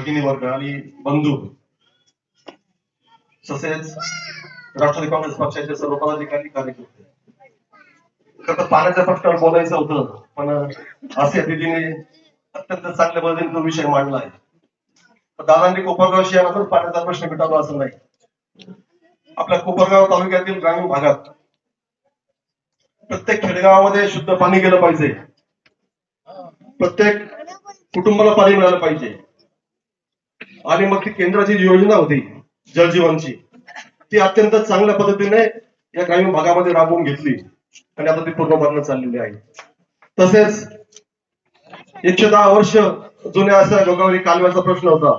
भगिनी वर्ग आणि बंधू तसेच राष्ट्रवादी काँग्रेस पक्षाचे सर्व पदाधिकारी कार्यकर्ते, खरं तर पाण्याच्या प्रश्नावर बोलायचं होतं, पण असे अतिथीने अत्यंत चांगल्या पद्धतीने तो विषय मांडला आहे. दादांनी कोपरगाव शहरातून पाण्याचा प्रश्न मिटावा असं नाही. आपल्या कोपरगाव तालुक्यातील ग्रामीण भागात प्रत्येक खेडेगावामध्ये शुद्ध पाणी गेलं पाहिजे, प्रत्येक कुटुंबाला पाणी मिळालं पाहिजे. आणि मग ती केंद्राची जी योजना होती जलजीवनची, ती अत्यंत चांगल्या पद्धतीने या ग्रामीण भागामध्ये राबवून घेतली आणि आता ती पूर्ण चाललेली आहे. तसेच 110 वर्ष जुन्या अशा गोगावरी कालव्याचा प्रश्न होता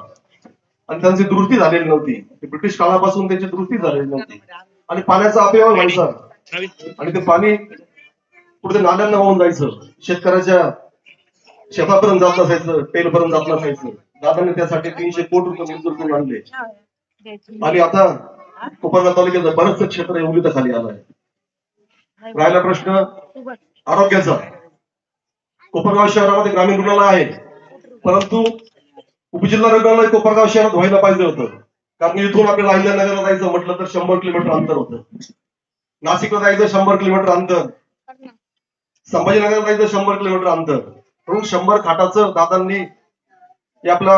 आणि त्यांची दुरुस्ती झालेली नव्हती. ब्रिटिश काळापासून त्याची दुरुस्ती झालेली नव्हती आणि पाण्याचा अपव्यय व्हायचा आणि ते पाणी पुढे नाल्यांना वाहून जायचं, शेतकऱ्याच्या शेतापर्यंत जात नसायचं, टेलपर्यंत जात नसायचं. दादांनी त्यासाठी 300 कोटी रुपये मंजूर करून आणले आणि आता कोपरगाव तालुक्याचं बरंचसं क्षेत्र उलिताखाली आलंय. राहिला प्रश्न आरोग्याचा. कोपरगाव शहरामध्ये ग्रामीण रुग्णालय आहे, परंतु उपजिल्हा रुग्णालय कोपरगाव शहरात व्हायला पाहिजे होतं. कारण इथून आपल्याला अहिल्यानगरला जायचं म्हटलं तर 100 किलोमीटर अंतर होतं, नाशिकला जायचं 100 किलोमीटर अंतर, संभाजीनगरला जायचं 100 किलोमीटर अंतर. म्हणून 100 खाटाचं दादांनी आपल्या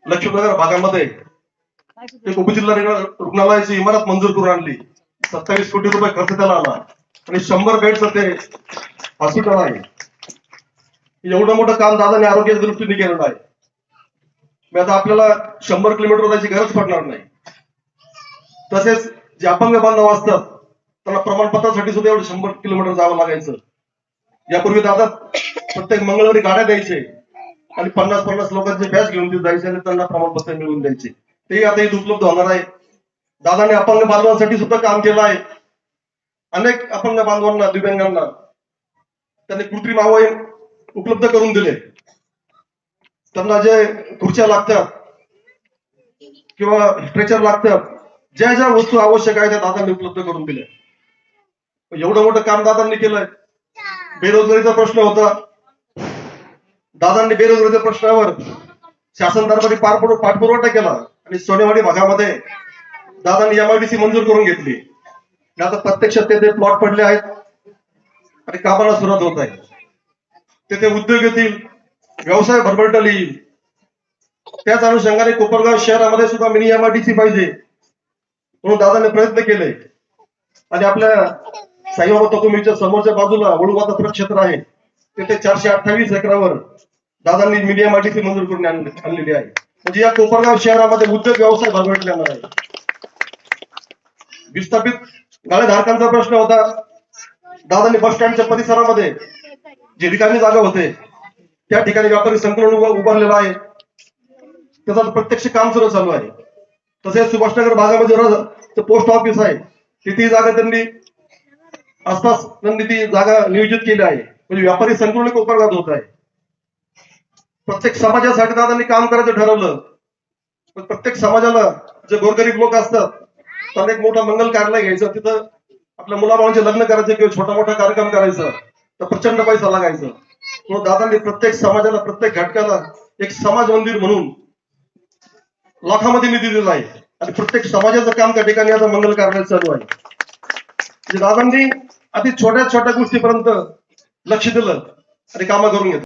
लक्ष्मीनगर भागामध्ये एक उपजिल्हा रुग्णालयाची इमारत मंजूर करून आणली. 27 कोटी रुपये खर्च त्याला आला आणि 100 बेडचं ते हॉस्पिटल आहे. एवढं मोठं काम दादाने आरोग्याच्या दृष्टीने केलेलं आहे. मी आता आपल्याला 100 किलोमीटर जायची गरज पडणार नाही. तसेच जे अपंग बांधव असतात त्यांना प्रमाणपत्रासाठी सुद्धा एवढं 100 किलोमीटर जावं लागायचं. यापूर्वी दादा प्रत्येक मंगळवारी गाड्या द्यायचे आणि 50-50 लोकांचे बॅच घेऊन जायचे आणि त्यांना प्रमाणपत्र मिळवून द्यायचे. ते आता इथे उपलब्ध होणार आहे. दादाने अपंग बांधवांसाठी सुद्धा काम केलं आहे. अनेक अपंग बांधवांना, दिव्यांगांना त्यांनी कृत्रिम अवयव उपलब्ध करून दिले. त्यांना जे खुर्च्या लागतात किंवा स्ट्रेचर लागतात, ज्या ज्या वस्तू आवश्यक आहेत त्या दादांनी उपलब्ध करून दिल्या. एवढं मोठं काम दादांनी केलंय. बेरोजगारीचा प्रश्न होता, दादांनी बेरोजगारीच्या प्रश्नावर शासन दरबारी पाठपुरावा केला आणि सोनेवाडी भागामध्ये दादांनी MIDC मंजूर करून घेतली. आता प्रत्यक्षात तेथे प्लॉट पडले आहेत आणि कामाला सुरुवात होत आहे. तेथे उद्योग येतील, व्यवसाय भरभराटीला येईल. त्याच अनुषंगाने कोपरगाव शहरामध्ये सुद्धा मिनी MIDC पाहिजे म्हणून दादाने प्रयत्न केले आणि आपल्या साईबाबा तकुमीच्या समोरच्या बाजूला वळूवाता प्रक्षेत्र आहे, तिथे 428 एकरावर दादांनी मिनी MIDC मंजूर करून आणलेली आहे. म्हणजे या कोपरगाव शहरामध्ये उद्योग व्यवसाय भरभराटीला येणार आहे. विस्थापित गाळेधारकांचा प्रश्न होता. दादांनी बस स्टँडच्या परिसरामध्ये जे रिकामी जागा होते त्या ठिकाणी व्यापारी संकुलन उभारलेलं आहे. त्याचं प्रत्यक्ष काम सुरू चालू आहे. तसेच सुभाषनगर भागामध्ये पोस्ट ऑफिस आहे, तिथे जागा त्यांनी आसपास त्यांनी ती जागा नियोजित केली आहे. म्हणजे व्यापारी संकुलन कोपरगावात होत आहे. प्रत्येक समाजासाठी दादांनी काम करायचं ठरवलं. प्रत्येक समाजाला जे गोरगरीब लोक असतात त्यांना एक मोठा मंगल कार्यालय घ्यायचं, तिथं आपल्या मुलाबाळांचे लग्न करायचे किंवा छोटा मोठा कार्यक्रम करायचा तर प्रचंड पैसा लागायचा. म्हणून दादांनी प्रत्येक समाजाला, प्रत्येक घटकाला एक समाज मंदिर म्हणून लाखामध्ये निधी दिला आहे आणि प्रत्येक समाजाचं काम त्या ठिकाणी आता मंगल कार्यालय चालू आहे. म्हणजे दादांनी अति छोट्या छोट्या गोष्टीपर्यंत लक्ष दिलं आणि कामं करून घेतलं.